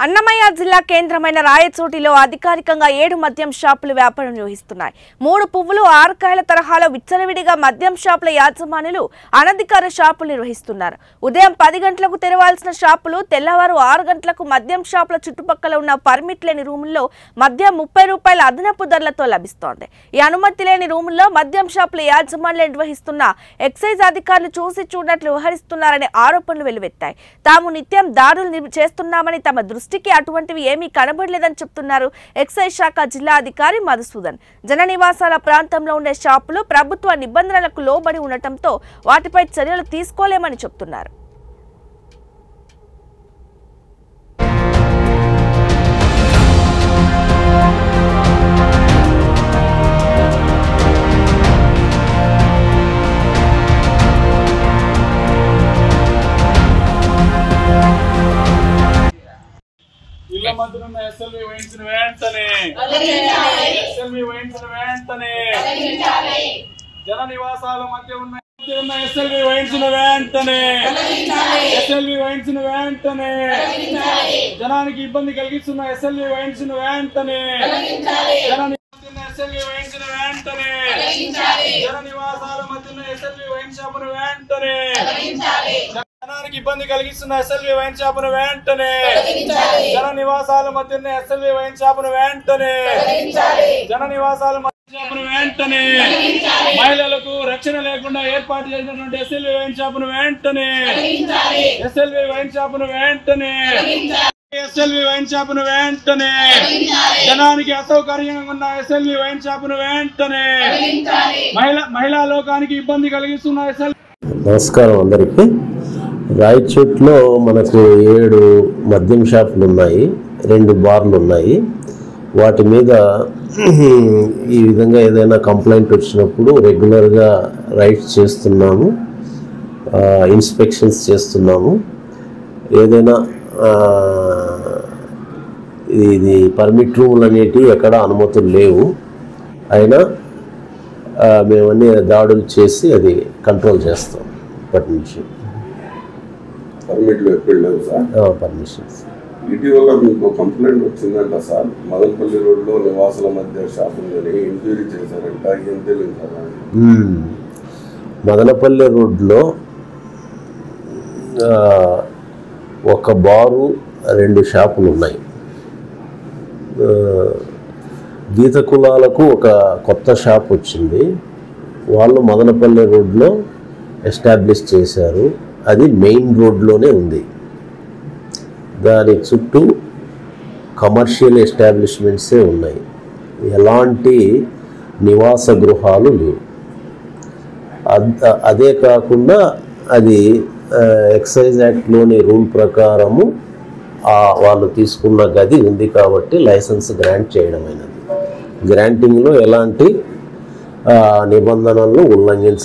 అన్నమయ్య జిల్లా కేంద్రమైన రాయచోటిలో అధికారికంగా 7 మద్యం షాపులు వ్యాపారం నిర్వహిస్తున్నాయి. 3 పువ్వులు 6 కాయల తరహాలో విచ్చలవిడిగా మద్యం షాపుల యాజమానులు అనధికార షాపులు నిర్వహిస్తున్నారు. ఉదయం 10 గంటలకు తెరవాల్సిన షాపులు తెల్లవారు 6 గంటలకు మద్యం షాపుల చుట్టుపక్కల ఉన్న పర్మిట్ లేని రూముల్లో మద్యం 30 రూపాయల అదనపు ధరలతో లభిస్తోంది. ఈ అనుమతి లేని రూముల్లో మద్యం షాపుల యాజమానులు నిర్వహిస్తున్న ఎక్సైజ్ అధికారులు చూసి చూడనట్లు వ్యవహరిస్తున్నారనే ఆరోపణలు వెలువెత్తాయి. తాము నిత్యం దాడులు చేస్తున్నామని తమ దృష్టికి అటువంటివి ఏమీ కనబడలేదని చెప్తున్నారు ఎక్సైజ్ శాఖ జిల్లా అధికారి మధుసూదన్. జన నివాసాల ప్రాంతంలో ఉండే షాపులు ప్రభుత్వ నిబంధనలకు లోబడి ఉండటంతో వాటిపై చర్యలు తీసుకోలేమని చెప్తున్నారు. SLV వైన్స్ వెంటనే జన నివాసాల మధ్య ఉన్న SLV వైన్స్ వెంటనే జనానికి ఇబ్బంది కలిగిస్తున్న SLV వైన్స్ వెంటనే SLV వైన్స్ వెంటనే జన నివాసాల మధ్య ఉన్న SLV వైన్ షాపును వెంటనే జనానికి ఇబ్బంది కలిగిస్తున్న SLV వైన్ షాపును వెంటనే జన నివాసాల మధ్య ఉన్న SLV వైన్ షాపును వెంటనే జన నివాసాల షాపును వెంటనే మహిళలకు రక్షణ లేకుండా ఏర్పాటు చేసినటువంటి SLV వైన్ షాపును వెంటనే SLV వైన్ షాపును వెంటనే SLV వైన్ షాపును వెంటనే జనానికి అసౌకర్యంగా ఉన్న SLV వైన్ షాపును వెంటనే మహిళా లోకానికి ఇబ్బంది కలిగిస్తున్న SLV. నమస్కారం అందరికీ. రాయచోట్లో మనకు 7 మద్యం షాపులు ఉన్నాయి, 2 బార్లు ఉన్నాయి. వాటి మీద ఈ విధంగా ఏదైనా కంప్లైంట్ వచ్చినప్పుడు రెగ్యులర్గా రైడ్స్ చేస్తున్నాము, ఇన్స్పెక్షన్స్ చేస్తున్నాము. ఏదైనా ఇది పర్మిట్ రూములు అనేటివి ఎక్కడ అనుమతులు లేవు, అయినా మేమన్నీ దాడులు చేసి అది కంట్రోల్ చేస్తాం. ఇప్పటి నుంచి పర్మిట్లు ఎప్పుడు లేవు సార్? పర్మిషన్స్. ఇటీవల మీకు కంప్లైంట్ వచ్చిందంట సార్, మదనపల్లి రోడ్లో నివాసుల మధ్య షాపులని ఎంక్వైరీ చేశారంట, ఏం తెలియదు సార్? మదనపల్లి రోడ్లో ఒక బారు 2 షాపులు ఉన్నాయి. గీత కులాలకు ఒక కొత్త షాప్ వచ్చింది, వాళ్ళు మదనపల్లి రోడ్లో ఎస్టాబ్లిష్ చేశారు. అది మెయిన్ రోడ్లోనే ఉంది. దాని చుట్టూ కమర్షియల్ ఎస్టాబ్లిష్మెంట్సే ఉన్నాయి, ఎలాంటి నివాస గృహాలు లేవు. అదే కాకుండా అది ఎక్సైజ్ యాక్ట్లోని రూల్ ప్రకారము వాళ్ళు తీసుకున్న గది ఉంది కాబట్టి లైసెన్స్ గ్రాంట్ చేయడమైనది. గ్రాంటింగ్లో ఎలాంటి నిబంధనలను ఉల్లంఘించ